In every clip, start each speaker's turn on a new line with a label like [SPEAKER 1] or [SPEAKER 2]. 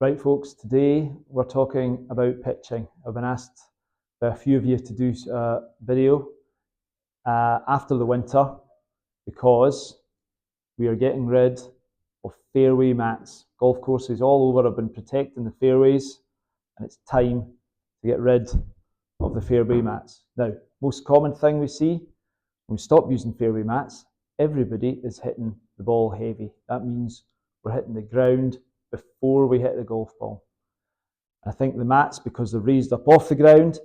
[SPEAKER 1] Right, folks, today we're talking about pitching. I've been asked by a few of you to do a video after the winter because we are getting rid of fairway mats. Golf courses all over have been protecting the fairways, and it's time to get rid of the fairway mats. Now, most common thing we see when we stop using fairway mats, everybody is hitting the ball heavy. That means we're hitting the ground before we hit the golf ball. I think the mats, because they're raised up off the ground,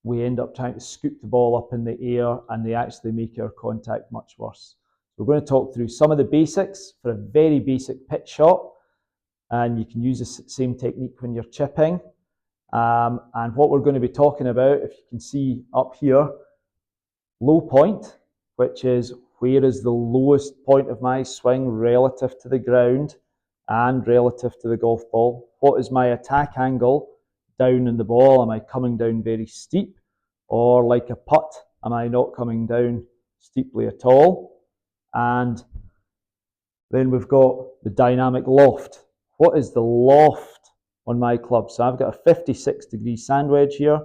[SPEAKER 1] we end up trying to scoop the ball up in the air and they actually make our contact much worse. We're going to talk through some of the basics for a very basic pitch shot, and you can use the same technique when you're chipping. And what we're going to be talking about, if you can see up here, low point, which is where is the lowest point of my swing relative to the ground and relative to the golf ball. What is my attack angle down in the ball? Am I coming down very steep, or like a putt, am I not coming down steeply at all? And then we've got the dynamic loft. What is the loft on my club? So I've got a 56-degree sand wedge here.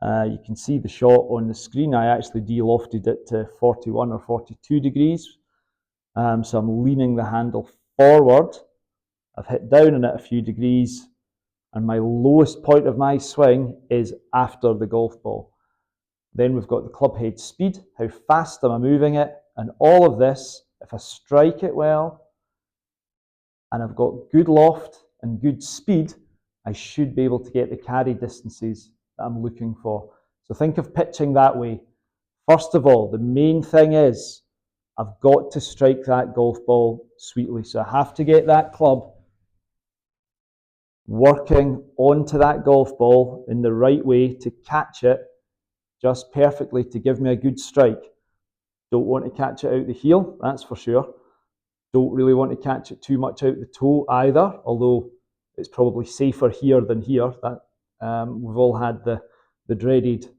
[SPEAKER 1] You can see the shot on the screen. I actually de-lofted it to 41 or 42 degrees. So I'm leaning the handle forward. I've hit down on it a few degrees, and my lowest point of my swing is after the golf ball. Then we've got the club head speed. How fast am I moving it? And all of this, if I strike it well, and I've got good loft and good speed, I should be able to get the carry distances that I'm looking for. So think of pitching that way. First of all, the main thing is I've got to strike that golf ball sweetly. So I have to get that club working onto that golf ball in the right way to catch it just perfectly to give me a good strike. Don't want to catch it out the heel, that's for sure. Don't really want to catch it too much out the toe either, although it's probably safer here than here. That we've all had the dreaded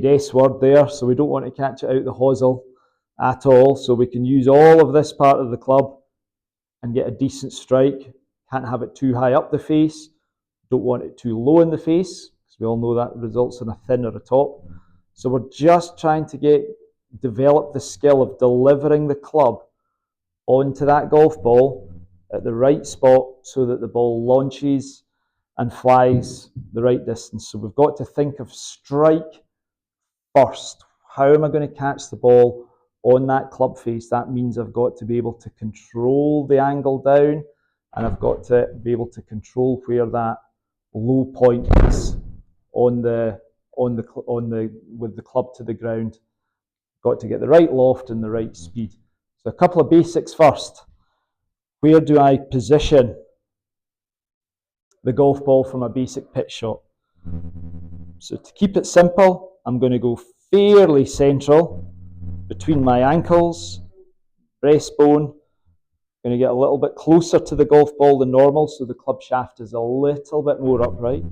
[SPEAKER 1] S word there, so we don't want to catch it out the hosel at all. So we can use all of this part of the club and get a decent strike. Can't have it too high up the face. Don't want it too low in the face, because we all know that results in a thinner top. So we're just trying to develop the skill of delivering the club onto that golf ball at the right spot so that the ball launches and flies the right distance. So we've got to think of strike first. How am I going to catch the ball on that club face? That means I've got to be able to control the angle down, and I've got to be able to control where that low point is with the club to the ground. Got to get the right loft and the right speed. So a couple of basics first. Where do I position the golf ball from a basic pitch shot? So to keep it simple, I'm going to go fairly central between my ankles, breastbone. Going to get a little bit closer to the golf ball than normal, so the club shaft is a little bit more upright.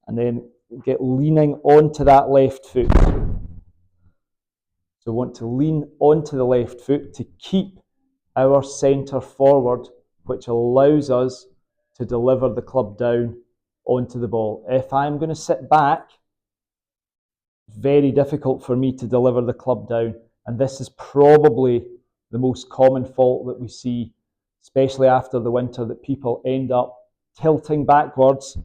[SPEAKER 1] And then get leaning onto that left foot. So we want to lean onto the left foot to keep our centre forward, which allows us to deliver the club down onto the ball. If I'm going to sit back, it's very difficult for me to deliver the club down. And this is probably the most common fault that we see, especially after the winter, that people end up tilting backwards,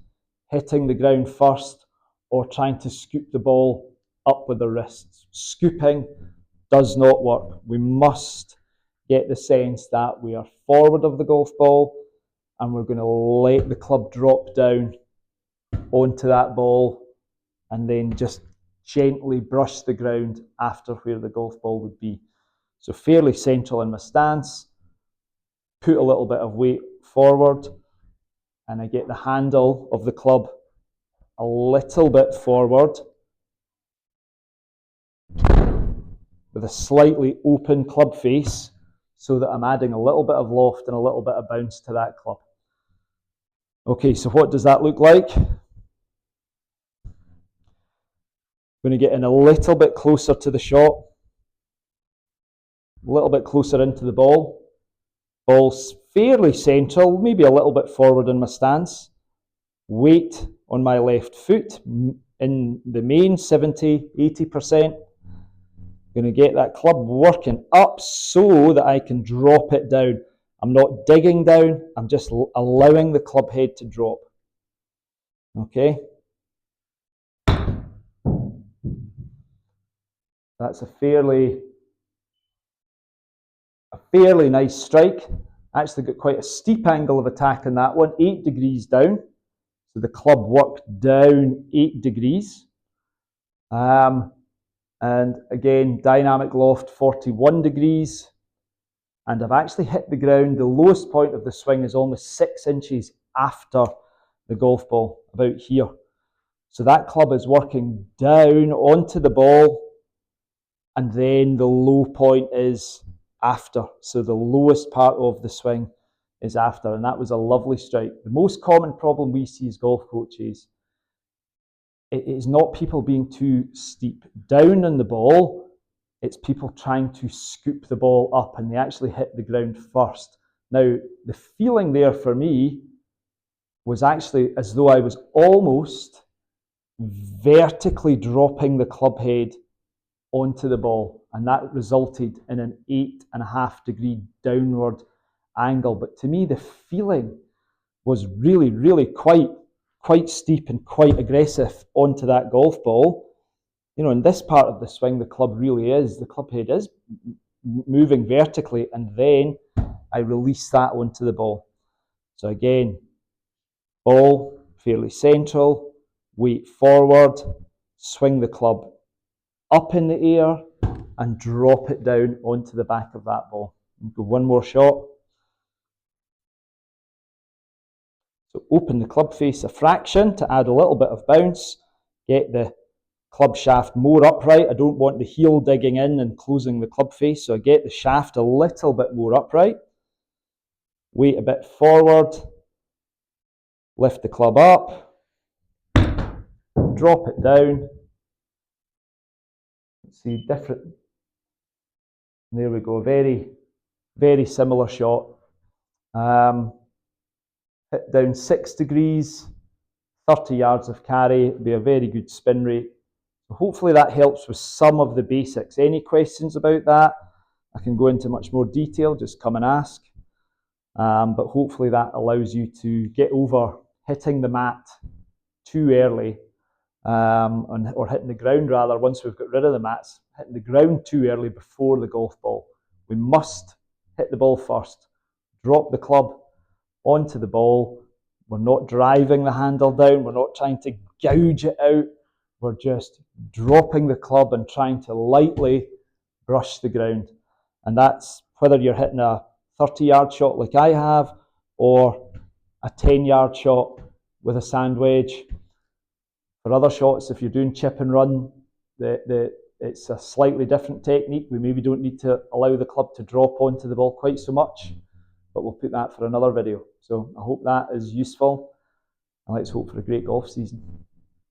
[SPEAKER 1] hitting the ground first, or trying to scoop the ball up with the wrists. Scooping does not work. We must get the sense that we are forward of the golf ball and we're going to let the club drop down onto that ball and then just gently brush the ground after where the golf ball would be. So fairly central in my stance, put a little bit of weight forward, and I get the handle of the club a little bit forward with a slightly open club face so that I'm adding a little bit of loft and a little bit of bounce to that club. Okay, so what does that look like? I'm going to get in a little bit closer to the shot, a little bit closer into the ball. Ball's fairly central, maybe a little bit forward in my stance. Weight on my left foot in the main, 70, 80%. Going to get that club working up so that I can drop it down. I'm not digging down, I'm just allowing the club head to drop. Okay? That's a fairly nice strike. Actually got quite a steep angle of attack in that one, 8 degrees down. So the club worked down 8 degrees. And again, dynamic loft 41 degrees. And I've actually hit the ground. The lowest point of the swing is almost 6 inches after the golf ball, about here. So that club is working down onto the ball, and then the low point is after. So the lowest part of the swing is after, and that was a lovely strike. The most common problem we see as golf coaches, it is not people being too steep down on the ball, it's people trying to scoop the ball up, and they actually hit the ground first. Now, the feeling there for me was actually as though I was almost vertically dropping the club head onto the ball, and that resulted in an 8.5 degree downward angle. But to me, the feeling was really quite steep and quite aggressive onto that golf ball. You know, in this part of the swing, the club head is moving vertically, and then I release that onto the ball. So again, ball fairly central, weight forward, swing the club up in the air and drop it down onto the back of that ball. We'll go one more shot. So open the club face a fraction to add a little bit of bounce, get the club shaft more upright. I don't want the heel digging in and closing the club face, so I get the shaft a little bit more upright. Weight a bit forward, lift the club up, drop it down. Let's see, different. There we go, very similar shot. Hit down 6 degrees, 30 yards of carry, it'll be a very good spin rate. So hopefully that helps with some of the basics. Any questions about that? I can go into much more detail, just come and ask. But hopefully that allows you to get over hitting the mat too early, or hitting the ground rather, once we've got rid of the mats, hitting the ground too early before the golf ball. We must hit the ball first, drop the club onto the ball. We're not driving the handle down, we're not trying to gouge it out, we're just dropping the club and trying to lightly brush the ground. And that's whether you're hitting a 30-yard shot like I have, or a 10-yard shot with a sand wedge. For other shots, if you're doing chip and run, it's a slightly different technique. We maybe don't need to allow the club to drop onto the ball quite so much, but we'll put that for another video. So I hope that is useful, and let's hope for a great golf season.